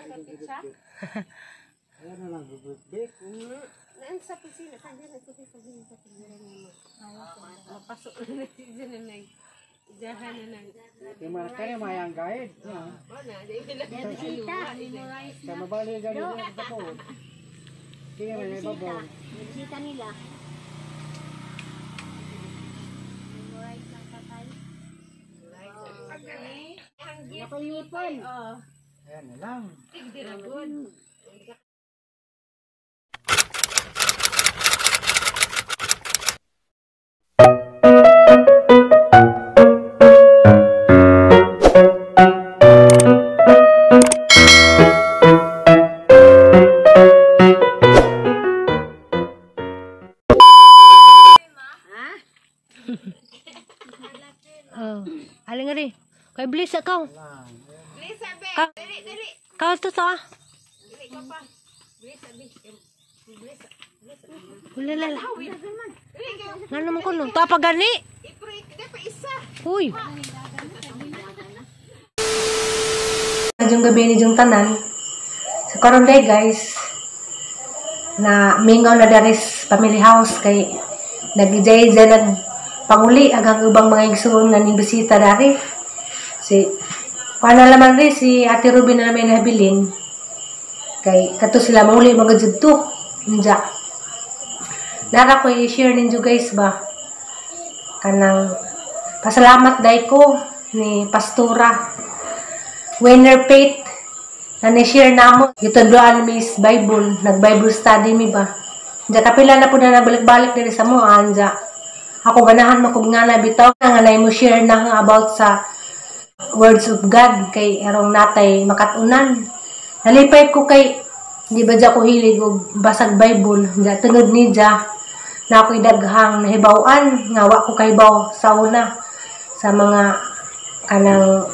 Ayan na lang, bubuk-bik. Naan sa pisina, kanya na sa pisina sa pisina mo. Mapasok na siya na nag-jahan na nag... Kaya kaya mayang guide. Wala, dahil Kaya mabali ganyan yan sa po. Kaya may babaw. Bisita nila. Memorize ng tatay. Nakulipon. Ayan na lang. Aling nga rin. Kaya bilis ako. Bilis sabi! Dali! Kau to sa? Dali ka pa! Bilis sabi! Ulalala. Nga naman ko nung. Tapa gani. I-pray ka pa isa! Uy. Yung gabi ni Jung Tanan. Sa karon day guys. Na mingaw na daris family house kay nag-ijay-ijay nagpanguli agang ubang mga igsoon nga ning bisita dari. Si paano naman rin si Ate Ruby na namin nabilin. Kay kato sila mauli mga judto. Inja. Nara ko i-share ninyo guys ba. Kanang pasalamat day ko ni Pastora Winner Faith na ni-share namo. Ito doan Miss Bible. Nag-Bible study mi ba. Inja kapila na po na nabalik-balik diri sa mo. Anja. Ako ganahan makog nga na bitaw. Nga na mo share na about sa words of God kay arong natay makatunan. Nalipay ko kay di ba dya ko hilig og basag Bible. Dya tunod ni dya na ako'y daghang nahibawan nga wa ko kahibaw sa una sa mga kanang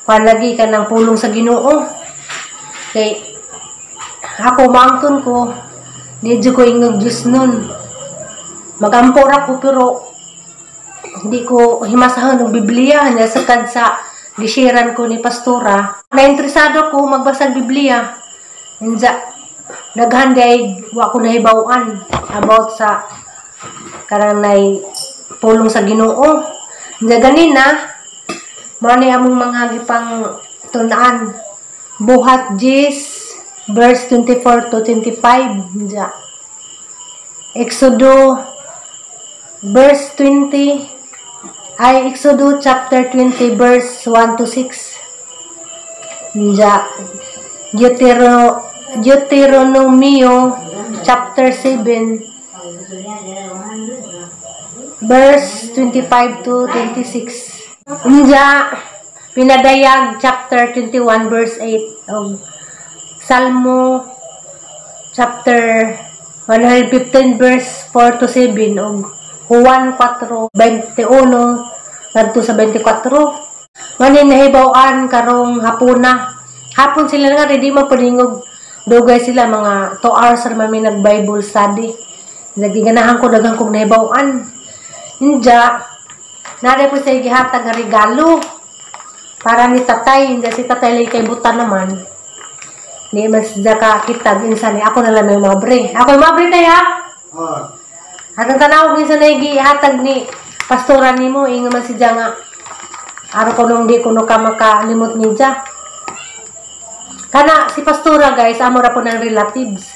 palagi kanang pulong sa Ginoo. Kay ako mangkon ko di dya ko ingog Diyos nun. Magampor ako pero hindi ko himasahan ng Biblia niya sakad sa gishiran ko ni Pastora. Nainteresado ko magbasa ng Biblia. Inja, naghanday wa ko nahibawan about sa karanay pulong sa Ginoo. Inja ganina, mani among mga gipang tunaan. Buhat 10 verse 24 to 25. Inja. Exodo verse 20 ay Exodus chapter 20 verse 1 to 6. Deuteronomio chapter 7 verse 25 to 26. Pinadayag chapter 21 verse 8 of Salmo chapter 115 verse 4 to 7 og Juan 4:21 ngadto sa 24. Manin nahibaw-an karong hapuna. Hapon sila nga ready mapaningog. Dugay sila mga 2 hours ra man nag-Bible study. Nagiganahan ko daghang kog nahibaw-an. Inja nare po sa gihatag nga regalo para ni tatay. Inja si tatay lay kay buta naman. Ni mas ka kita insan ni ako na lang may mabre. Ako mabre tayo. Atang tanaw ni sa nagi hatag ni Pastora nimo ingon man si Diya nga araw ko nung di kuno ka makalimot ni Diya. Kana si Pastora guys, amo ra po ng relatives.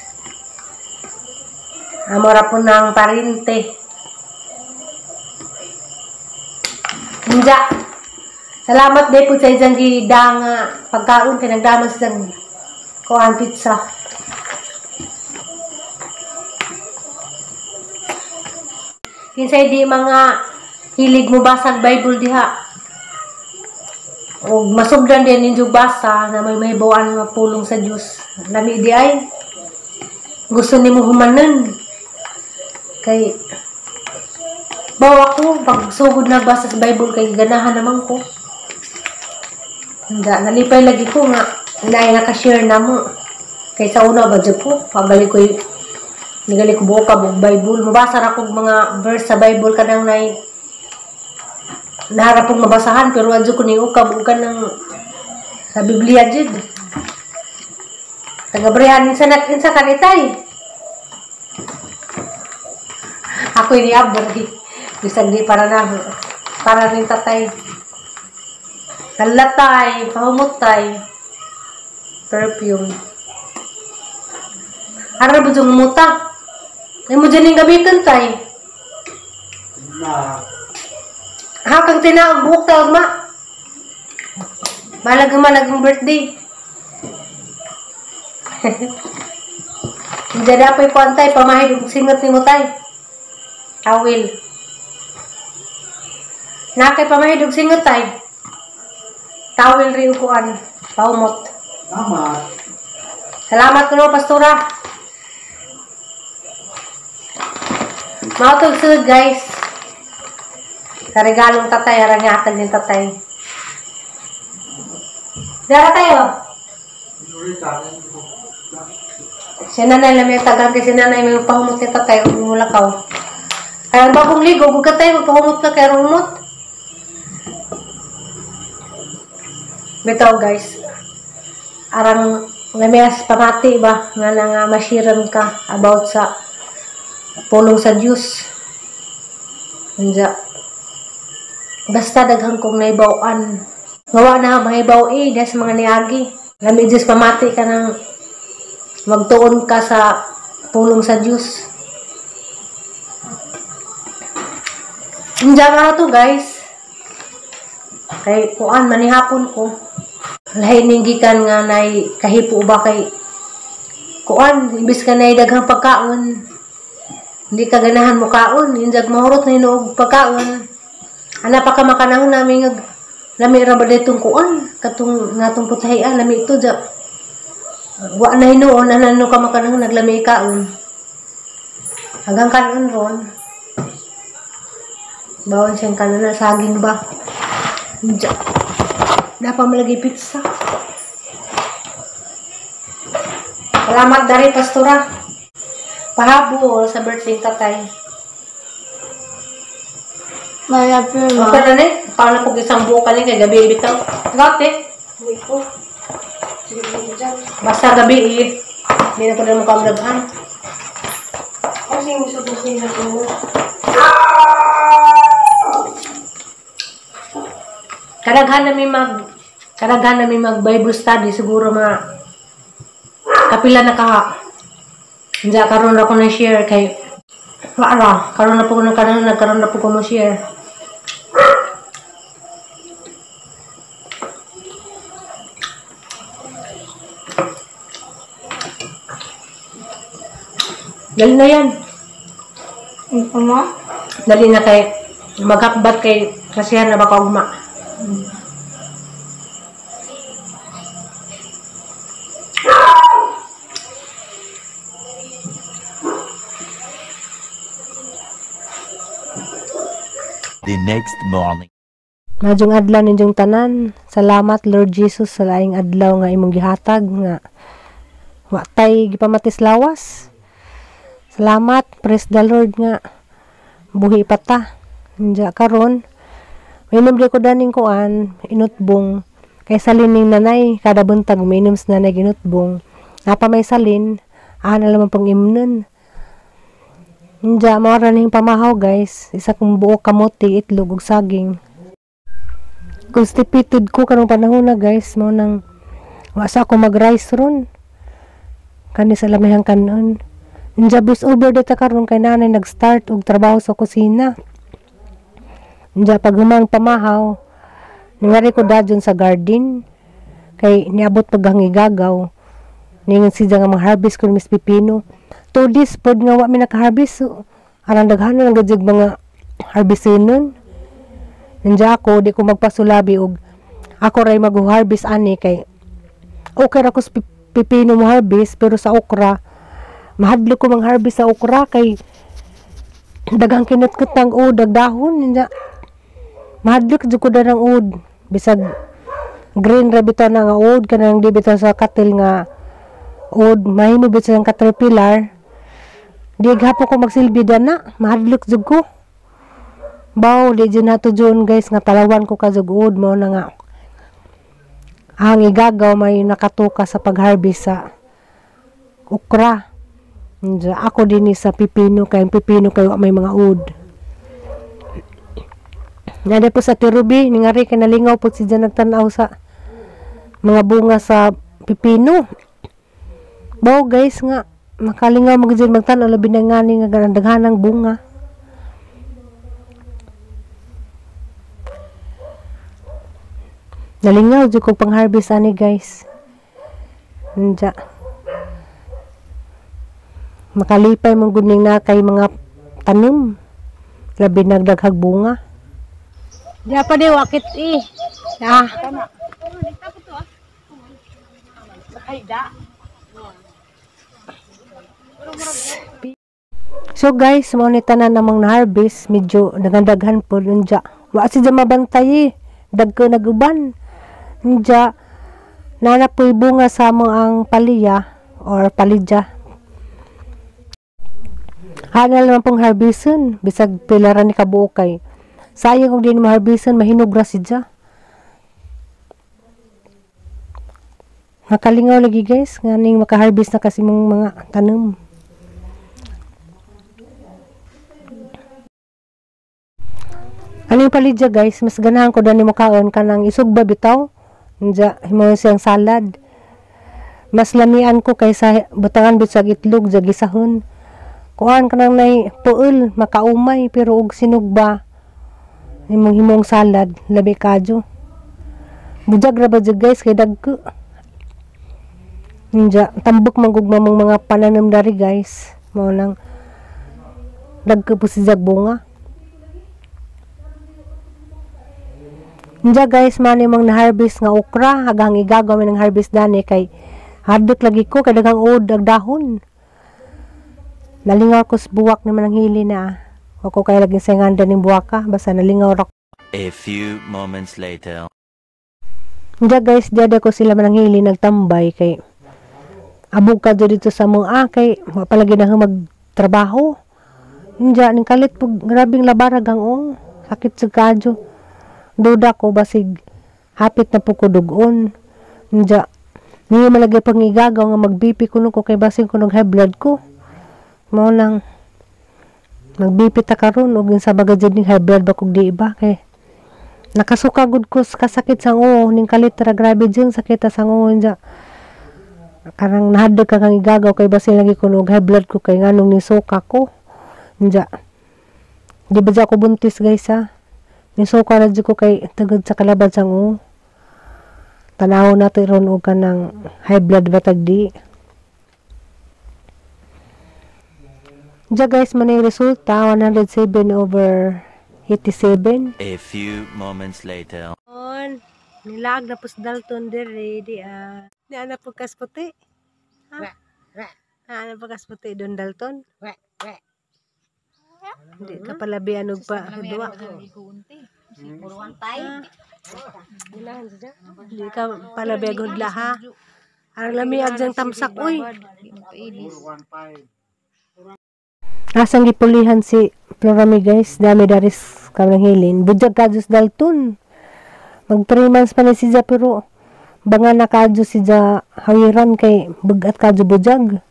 Amo ra po ng parente. Diya. Salamat day po sa iyang gidang pagkaon kay nagdaman sa kuan pizza. Kinsay di mga hilig mo basag Bible diha. O masugdan din ninyo basa na may mahibawan nga pulong sa Dios. Lami di ay gusto nimo humanon. Kay bawa ko pag sugod na basa sa Bible kay ganahan naman ko. Nga nalipay lagi ko nga nay naka-share namo. Kay sa una ba jud ko pabalik ko nigali ko buka og Bible. Mabasa ra kog mga verse sa Bible kadang nay naharap kong mabasahan pero adyo ko ni ukab ukan ng sa Biblia jud. Tagabrihan insa kanitay. Ako ini abri. Bisag di para na para rin tatay. Kalatay, pahumutay. Perfume. Ara bujung muta. Ay mo dyan yung gamitin tay. Na. Kang tinawag buhok tawag ma. Malagang birthday. Hindi na po'y kuantay, pamahid yung singot ni mo tay. Awil. Nakay pamahid yung singot tay. Tawil rin kuan. Paumot. Salamat ko pastora. Mautog sud guys. Karegalong tatay, harangatan din tatay. Dara tayo. Si nanay lang may tagang kasi nanay may pahumot ni tatay o mulakaw. Kaya bagong ligo, bugat tayo, magpahumot ka kaya rumot. Bitaw guys, arang lamiyas pamati ba nga nga mashiran ka about sa pulong sa Diyos. Basta daghang kong naibawaan. Gawa na mahibaw dahil sa mga niagi. Lami Diyos pamati ka ng magtuon ka sa pulong sa Diyos. Diyan nga to guys. Kay kuan manihapon ko. Lahi ninggikan nga nay kahipo ba kay kuan imbis ka nay daghang pagkaon. Hindi ka ganahan mo kaon, injag mahurot na hinuog pagkaon. Ana pa ka makanahon namin lami ra ba ditong kuan katong natong putahian lami ito ja. Wa na hinuon anano ka makanahon naglami kaon. Hanggang kanon ron. Bawon siyang kanon na saging ba. Ja. Dapat malagi pizza. Salamat dari pastora. Pahabol sa birthday tatay. Maya pero. Okay na ni. Paano ko isang buo ka ni kay gabi bitaw. Gati. Uy ko. Basta gabi Hindi na ko na mukhang naghan. Kasi yung subusin na ko. Kadaghan namin mag Bible study siguro mga kapila na kaha. Hindi karon ako na share kay wala karon na po nagkaroon na po ko mo share. Dali na yan. Dali na kay magkakbat kay kasihan na baka ugma. The next morning. Majong adlaw ninyong tanan. Salamat Lord Jesus sa laing adlaw nga imong gihatag nga wa tay gipamatis lawas. Salamat, praise the Lord nga buhi pa ta. Nya karon minom di ko daning kuan inutbong kay salin ning nanay kada buntag minom sa nanay ginutbong. Napa may salin ana lamang pang imnon. Nya mara ning pamahaw guys, isa kong buok kamote, itlog ug saging. Constipated ko karong panahon na guys, mo nang wa sa ako mag-rice ron. Kani sa lamihang kanon. Nya bus over data karon kay nanay nag-start og trabaho sa kusina. Nya pag humang pamahaw, ningari ko dadyon sa garden kay niabot paghangigagaw. Ningon siya nga mag-harvest ko mis pipino. 2 days pod nga wa mi naka-harvest. So, arang daghan na gadyag mga harvestin. Nandiya ako, di ko magpasulabi og ako ray mag-harvest ani kay okay ra ko sa pipino mo harvest pero sa okra mahadlo ko mang-harvest sa okra kay daghang kinut-kutang ud dagdahon nandiya. Mahadlo ko ng ud bisag green ra bitaw na nga ud kanang di bitaw sa katil nga ud mahimo bitaw sa caterpillar. Di gapo ko magsilbi dana, mahadlok jud ko. Baw di jud nato jon guys nga talawan ko ka jugod mo na nga. Ang igagaw may nakatuka sa pag-harvest sa okra. Ako din sa pipino kay may mga ud. Nada po sa tirubi ningari kay nalingaw po si dyan nagtanaw sa mga bunga sa pipino. Bao guys nga makalingaw mo dyan magtanaw labi na nga ni nga daghanang bunga. Nalingaw dyan ko pang harvest ani guys. Nandya. Makalipay mong guning na kay mga tanim. Labi nagdaghag bunga. Diya pa di wakit Ah. So guys, mo ni tanan namang na-harvest, medyo nagandaghan po nundya. Wa si dyan mabantay dagko naguban. Nundya, nanapoy bunga sa mo ang paliya or palidya. Hanal naman pong harvestan, bisag pilaran ni kabuo kay. Sayang kung di mo harvestan, mahinog ra sidya. Makalingaw lagi guys, nganing makaharvest na kasi mong mga tanom. Aning palidya guys, mas ganahan ko dani mo kaon kanang isugba bitaw. Nja himo siyang salad. Mas lamian ko kaysa butangan bisag itlog sa gisahon. Kuan kanang nay puol makaumay pero og sinugba himong salad labi kadyo. Bujag ra ba guys kay dagko. Nja tambok manggugma mong mga pananom dari guys. Mao nang dagko po si bunga. Nja guys mani mang na-harvest nga okra hagang igagaw man ng harvest dani kay hardot lagi ko kay daghang ud ag dahon. Nalingaw ko sa buwak naman ang hili na. Ako kaya laging sayanganda ng buwaka. Basta nalingaw rak. A few moments later. Diya guys, diya ko sila man ang hili nagtambay kay abog ka dito sa mga kay mapalagi na magtrabaho. Diya, ning kalit po grabing labarag ang sakit sa kadyo. Duda ko basig hapit na po ko dugon. Diya, niyo malagay pang igagaw nga mag-BP ko kay basig ko high blood ko. Mao lang magbipit ta karon og sa bagay ning high blood ba kog di ba kay nakasuka gud ko kasakit sa ning kalit ra grabe jeng sakit sa ja karang nahadog ka kang igagaw kay basin lagi ko og high blood ko kay nganong ni suka ko ja di ba ko buntis guys ni suka ra ko kay tagod sa kalabad sang tanaw natin ron og kanang high blood batag di. Diya guys, manay resulta, 107/87. A few moments later. Nilag na po sa Dalton dere, di ana po kas puti. Ana po kas puti doon Dalton. Hindi ka pala bianog pa, dua. Hindi ka pala biagod laha. Ang lamiag dyan tamsak, uy. Asang gipulihan si Florami guys, dami daris kamang hilin. Bujag kadyo si Dalton. Mag 3 months pa na siya pero banga na kadyo siya hawiran kay bugat kadyo bujag.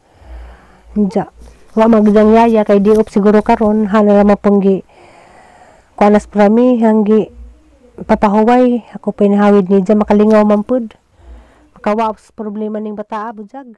Diya, wa magdang yaya kay diop siguro karon hanala mapunggi. Kuanas Florami hanggi papahuway ako pinahawid ni diya makalingaw man pud. Makawa problema ning bata bujag.